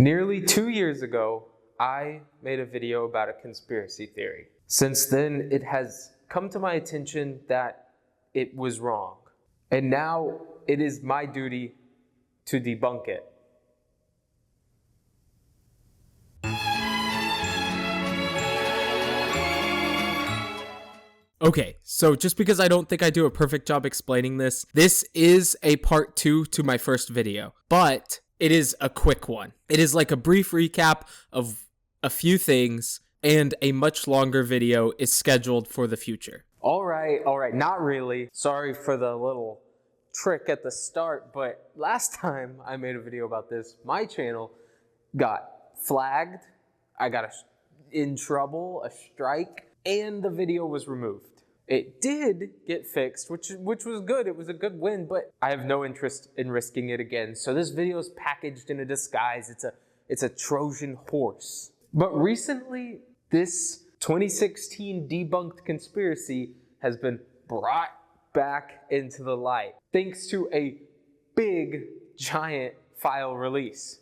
Nearly 2 years ago, I made a video about a conspiracy theory. Since then, it has come to my attention that it was wrong. And now it is my duty to debunk it. Okay, so just because I don't think I do a perfect job explaining this, this is a part 2 to my first video, but it is a quick one. It is like a brief recap of a few things, and a much longer video is scheduled for the future. All right, not really. Sorry for the little trick at the start, but last time I made a video about this, my channel got flagged, I got in trouble, a strike, and the video was removed. It did get fixed, which was good. It was a good win, but I have no interest in risking it again. So this video is packaged in a disguise. It's a Trojan horse. But recently, this 2016 debunked conspiracy has been brought back into the light thanks to a big, giant file release.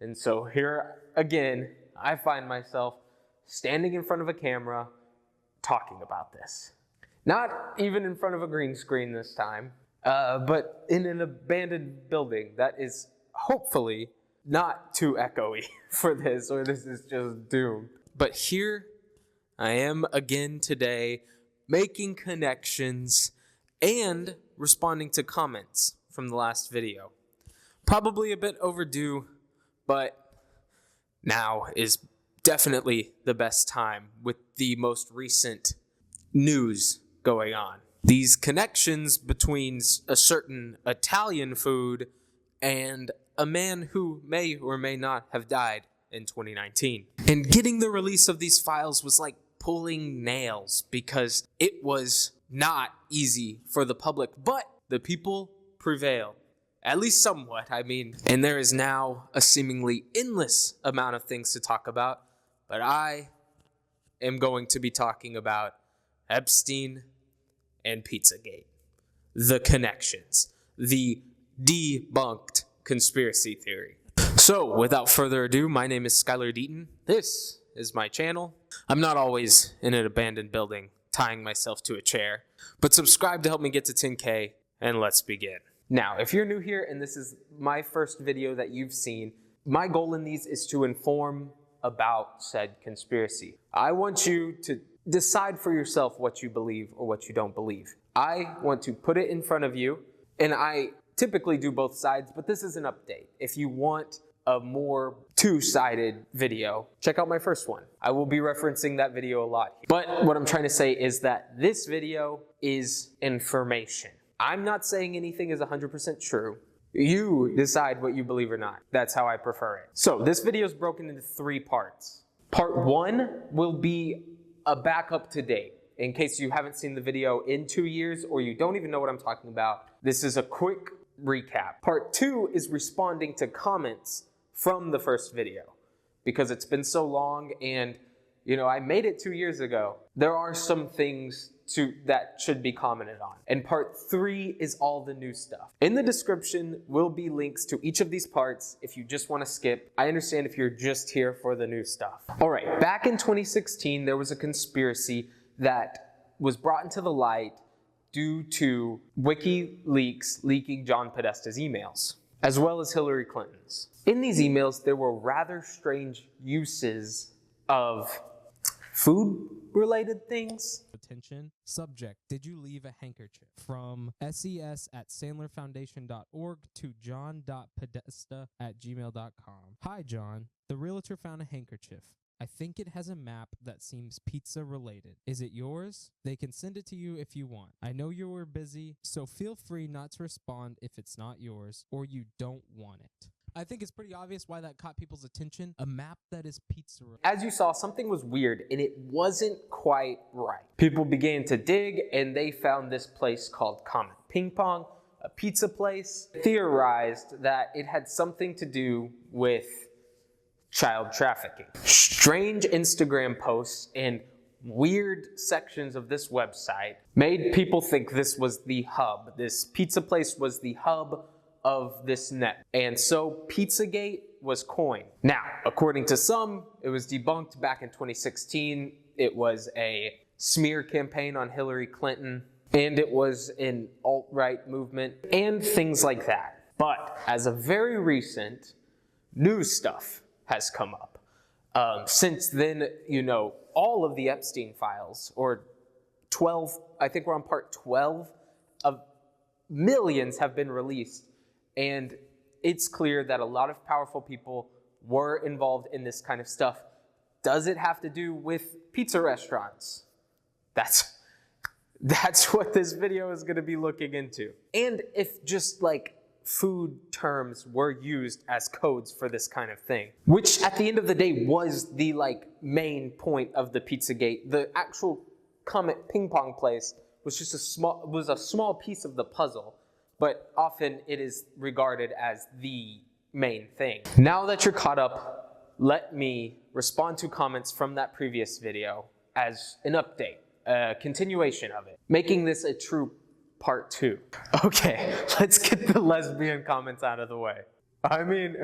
And so here again, I find myself standing in front of a camera talking about this. Not even in front of a green screen this time, but in an abandoned building that is hopefully not too echoey for this, or this is just doomed. But here I am again today, making connections and responding to comments from the last video. Probably a bit overdue, but now is definitely the best time with the most recent news going on. These connections between a certain Italian food and a man who may or may not have died in 2019. And getting the release of these files was like pulling nails because it was not easy for the public, but the people prevailed. At least somewhat, I mean. And there is now a seemingly endless amount of things to talk about, but I am going to be talking about Epstein and Pizzagate. The connections. The debunked conspiracy theory. So, without further ado, my name is Skylar Deaton. This is my channel. I'm not always in an abandoned building, tying myself to a chair, but subscribe to help me get to 10K, and let's begin. Now, if you're new here and this is my first video that you've seen, my goal in these is to inform about said conspiracy. I want you to decide for yourself what you believe or what you don't believe. I want to put it in front of you, and I typically do both sides, but this is an update. If you want a more two-sided video, check out my first one. I will be referencing that video a lot. But what I'm trying to say is that this video is information. I'm not saying anything is 100% true. You decide what you believe or not. That's how I prefer it. So this video is broken into 3 parts. Part 1 will be a backup to date. In case you haven't seen the video in 2 years or you don't even know what I'm talking about, this is a quick recap. Part 2 is responding to comments from the first video because it's been so long and, you know, I made it 2 years ago. There are some things that should be commented on. And part 3 is all the new stuff. In the description will be links to each of these parts if you just want to skip. I understand if you're just here for the new stuff. All right, back in 2016, there was a conspiracy that was brought into the light due to WikiLeaks leaking John Podesta's emails, as well as Hillary Clinton's. In these emails, there were rather strange uses of food-related things. Attention. Subject: did you leave a handkerchief? From ses@sandlerfoundation.org to john.podesta@gmail.com. Hi, John. The realtor found a handkerchief. I think it has a map that seems pizza related. Is it yours? They can send it to you if you want. I know you were busy, so feel free not to respond if it's not yours or you don't want it. I think it's pretty obvious why that caught people's attention. A map that is pizza related. As you saw, something was weird and it wasn't quite right. People began to dig and they found this place called Comet Ping Pong, a pizza place. Theorized that it had something to do with child trafficking. Strange Instagram posts and weird sections of this website made people think this was the hub. This pizza place was the hub of this net. And so Pizzagate was coined. Now, according to some, it was debunked back in 2016. It was a smear campaign on Hillary Clinton, and it was an alt-right movement, and things like that. But as of very recent, new stuff has come up. Since then, you know, all of the Epstein files, or 12, I think we're on part 12 of millions, have been released. And it's clear that a lot of powerful people were involved in this kind of stuff. Does it have to do with pizza restaurants? That's what this video is going to be looking into. And if just like food terms were used as codes for this kind of thing, which at the end of the day was the like main point of the Pizzagate. The actual Comet ping pong place was just a small piece of the puzzle, but often it is regarded as the main thing. Now that you're caught up, let me respond to comments from that previous video as an update, a continuation of it, making this a true part 2. Okay, let's get the lesbian comments out of the way. I mean,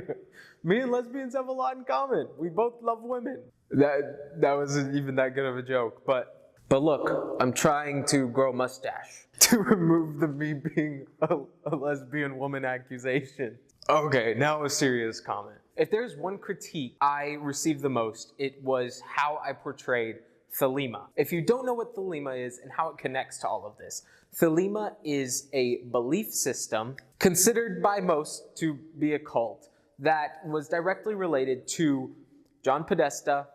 me and lesbians have a lot in common. We both love women. That wasn't even that good of a joke, but look, I'm trying to grow a mustache to remove the me being a lesbian woman accusation. Okay, now a serious comment. If there's one critique I received the most, it was how I portrayed Thelema. If you don't know what Thelema is and how it connects to all of this, Thelema is a belief system considered by most to be a cult that was directly related to John Podesta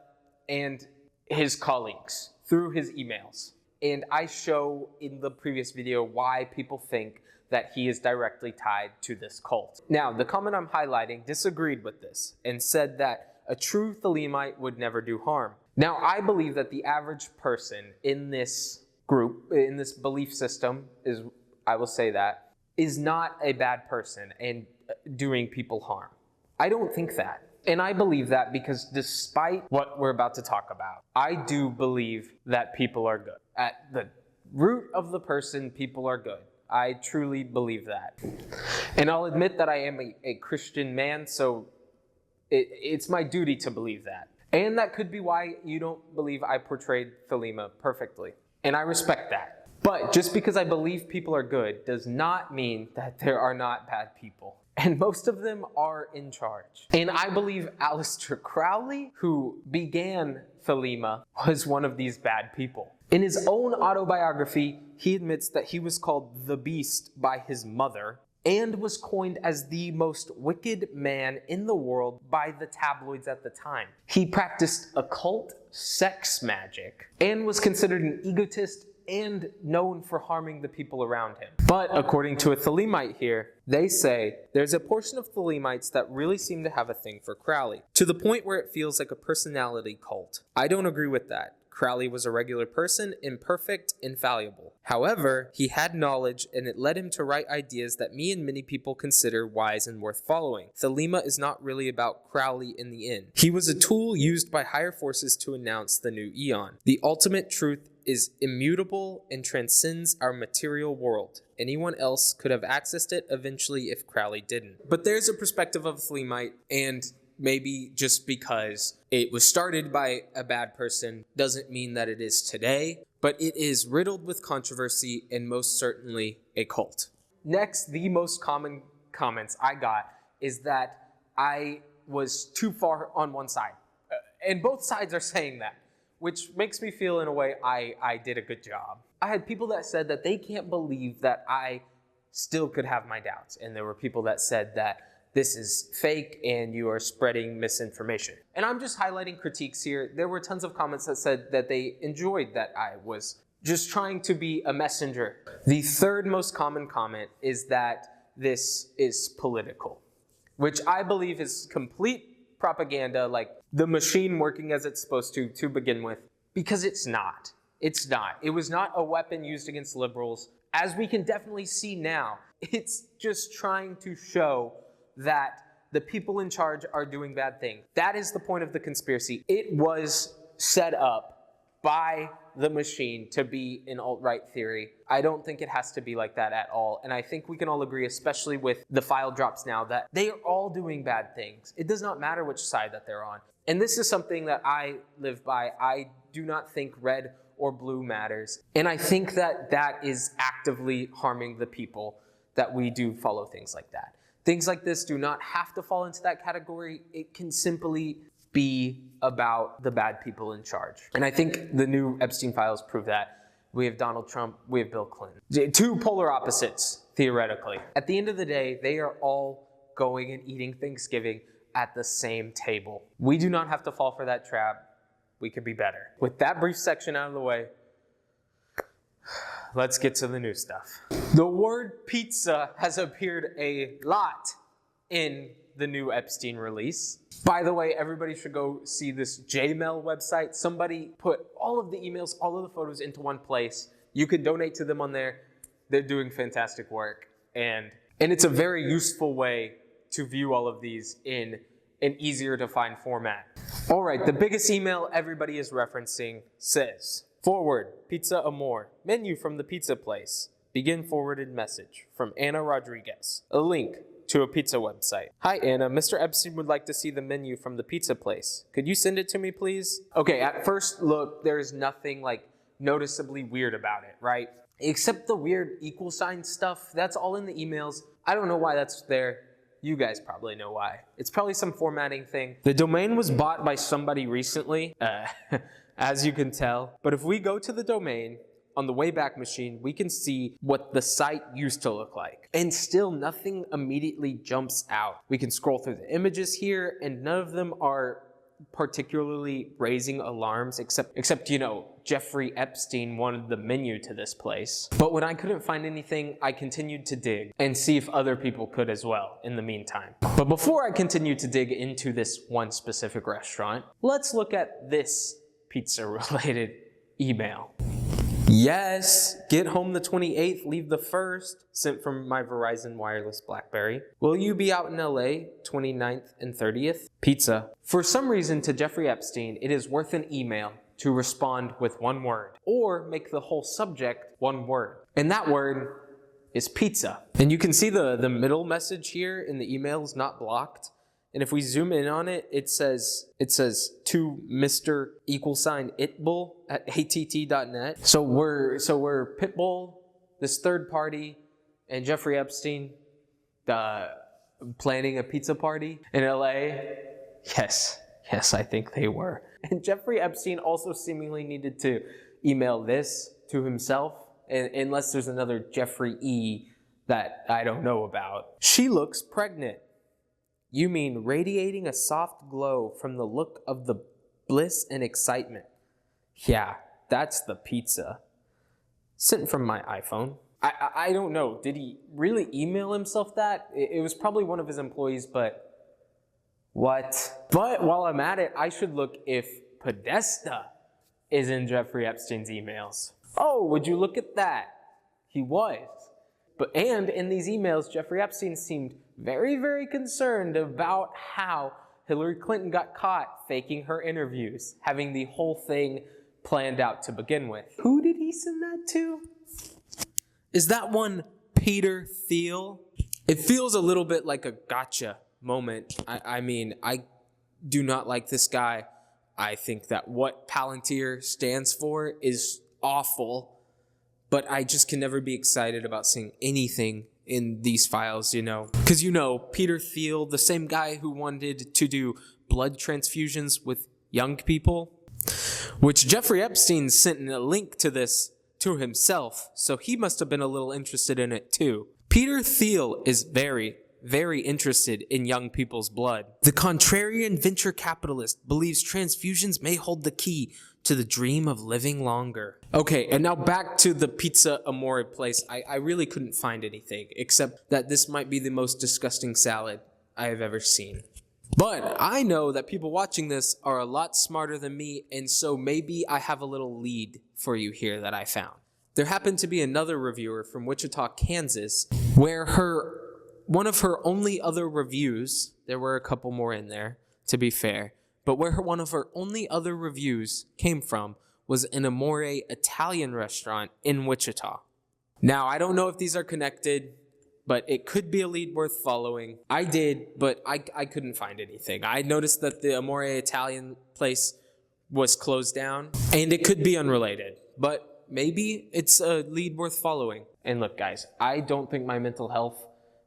and his colleagues through his emails. And I show in the previous video why people think that he is directly tied to this cult. Now, the comment I'm highlighting disagreed with this and said that a true Thelemite would never do harm. Now, I believe that the average person in this group, in this belief system, I will say that, is not a bad person and doing people harm. I don't think that. And I believe that because despite what we're about to talk about, I do believe that people are good. At the root of the person, people are good. I truly believe that. And I'll admit that I am a Christian man, so it's my duty to believe that. And that could be why you don't believe I portrayed Thelema perfectly. And I respect that. But just because I believe people are good does not mean that there are not bad people. And most of them are in charge. And I believe Aleister Crowley, who began Thelema, was one of these bad people. In his own autobiography, he admits that he was called the Beast by his mother and was coined as the most wicked man in the world by the tabloids at the time. He practiced occult sex magic and was considered an egotist and known for harming the people around him. But according to a Thelemite here, they say there's a portion of Thelemites that really seem to have a thing for Crowley, to the point where it feels like a personality cult. I don't agree with that. Crowley was a regular person, imperfect, infallible. However, he had knowledge and it led him to write ideas that me and many people consider wise and worth following. Thelema is not really about Crowley in the end. He was a tool used by higher forces to announce the new eon. The ultimate truth is immutable and transcends our material world. Anyone else could have accessed it eventually if Crowley didn't. But there's a perspective of Thelemite, and maybe just because it was started by a bad person doesn't mean that it is today, but it is riddled with controversy and most certainly a cult. Next, the most common comments I got is that I was too far on one side. And both sides are saying that, which makes me feel in a way I did a good job. I had people that said that they can't believe that I still could have my doubts. And there were people that said that this is fake and you are spreading misinformation. And I'm just highlighting critiques here. There were tons of comments that said that they enjoyed that I was just trying to be a messenger. The third most common comment is that this is political, which I believe is complete propaganda, like the machine working as it's supposed to begin with, because it's not. It's not. It was not a weapon used against liberals. As we can definitely see now, it's just trying to show that the people in charge are doing bad things. That is the point of the conspiracy. It was set up by the machine to be an alt-right theory. I don't think it has to be like that at all. And I think we can all agree, especially with the file drops now, that they are all doing bad things. It does not matter which side that they're on. And this is something that I live by. I do not think red or blue matters. And I think that that is actively harming the people that we do follow things like that. Things like this do not have to fall into that category. It can simply be about the bad people in charge. And I think the new Epstein files prove that. We have Donald Trump, we have Bill Clinton. Two polar opposites, theoretically. At the end of the day, they are all going and eating Thanksgiving at the same table. We do not have to fall for that trap. We could be better. With that brief section out of the way, let's get to the new stuff. The word pizza has appeared a lot in the new Epstein release. By the way, everybody should go see this Jmail website. Somebody put all of the emails, all of the photos into one place. You can donate to them on there. They're doing fantastic work. And it's a very useful way to view all of these in an easier to find format. All right, the biggest email everybody is referencing says, forward, pizza amore, menu from the pizza place. Begin forwarded message from Anna Rodriguez. A link to a pizza website. Hi Anna, Mr. Epstein would like to see the menu from the pizza place. Could you send it to me, please? Okay, at first look, there's nothing like noticeably weird about it, right? Except the weird equal sign stuff. That's all in the emails. I don't know why that's there. You guys probably know why. It's probably some formatting thing. The domain was bought by somebody recently, as you can tell. But if we go to the domain, on the Wayback Machine, we can see what the site used to look like. And still nothing immediately jumps out. We can scroll through the images here and none of them are particularly raising alarms except you know, Jeffrey Epstein wanted the menu to this place. But when I couldn't find anything, I continued to dig and see if other people could as well in the meantime. But before I continue to dig into this one specific restaurant, let's look at this pizza-related email. Yes, get home the 28th, leave the 1st, sent from my Verizon wireless BlackBerry. Will you be out in LA 29th and 30th? Pizza. For some reason to Jeffrey Epstein, it is worth an email to respond with one word or make the whole subject one word. And that word is pizza. And you can see the middle message here in the email is not blocked. And if we zoom in on it, it says to Mr. =itbull at att.net. So we're Pitbull, this third party, and Jeffrey Epstein planning a pizza party in LA. Yes, I think they were. And Jeffrey Epstein also seemingly needed to email this to himself, unless there's another Jeffrey E that I don't know about. She looks pregnant. You mean radiating a soft glow from the look of the bliss and excitement. Yeah, that's the pizza. Sent from my iPhone. I don't know, did he really email himself that? It was probably one of his employees, but what? But while I'm at it, I should look if Podesta is in Jeffrey Epstein's emails. Oh, would you look at that? He was. And in these emails, Jeffrey Epstein seemed very, very concerned about how Hillary Clinton got caught faking her interviews, having the whole thing planned out to begin with. Who did he send that to? Is that one Peter Thiel? It feels a little bit like a gotcha moment. I mean, I do not like this guy. I think that what Palantir stands for is awful, but I just can never be excited about seeing anything in these files, you know. Because, you know, Peter Thiel, the same guy who wanted to do blood transfusions with young people, which Jeffrey Epstein sent a link to this to himself, so he must have been a little interested in it too. Peter Thiel is very, very interested in young people's blood. The contrarian venture capitalist believes transfusions may hold the key to the dream of living longer. Okay, and now back to the Pizza Amore place. I really couldn't find anything, except that this might be the most disgusting salad I have ever seen. But I know that people watching this are a lot smarter than me, and so maybe I have a little lead for you here that I found. There happened to be another reviewer from Wichita, Kansas, where one of her only other reviews, there were a couple more in there, to be fair, but where one of her only other reviews came from was an Amore Italian restaurant in Wichita. Now, I don't know if these are connected, but it could be a lead worth following. I did, but I couldn't find anything. I noticed that the Amore Italian place was closed down, and it could be unrelated, but maybe it's a lead worth following. And look, guys, I don't think my mental health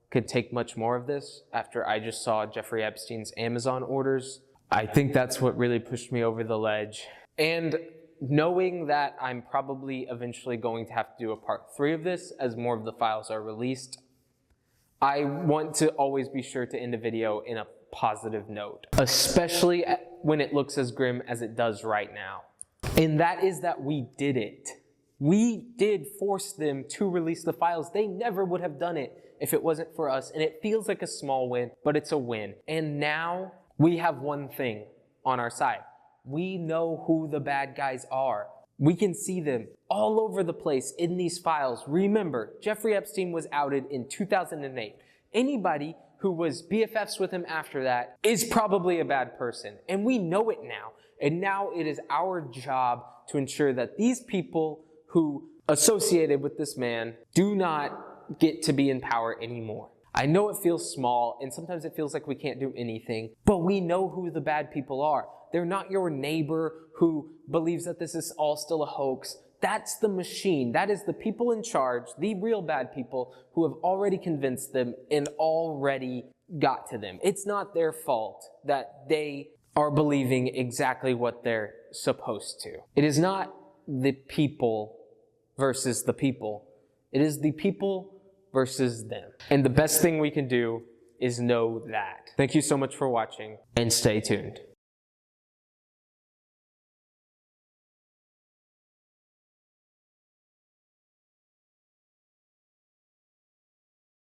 could take much more of this after I just saw Jeffrey Epstein's Amazon orders. I think that's what really pushed me over the ledge. And knowing that I'm probably eventually going to have to do a part 3 of this as more of the files are released, I want to always be sure to end a video in a positive note, especially when it looks as grim as it does right now. And that is that we did it. We did force them to release the files. They never would have done it if it wasn't for us. And it feels like a small win, but it's a win. And now we have one thing on our side. We know who the bad guys are. We can see them all over the place in these files. Remember, Jeffrey Epstein was outed in 2008. Anybody who was BFFs with him after that is probably a bad person. And we know it now. And now it is our job to ensure that these people who associated with this man do not get to be in power anymore. I know it feels small, and sometimes it feels like we can't do anything, but we know who the bad people are. They're not your neighbor who believes that this is all still a hoax. That's the machine. That is the people in charge, the real bad people who have already convinced them and already got to them. It's not their fault that they are believing exactly what they're supposed to. It is not the people versus the people. It is the people versus them. And the best thing we can do is know that. Thank you so much for watching, and stay tuned.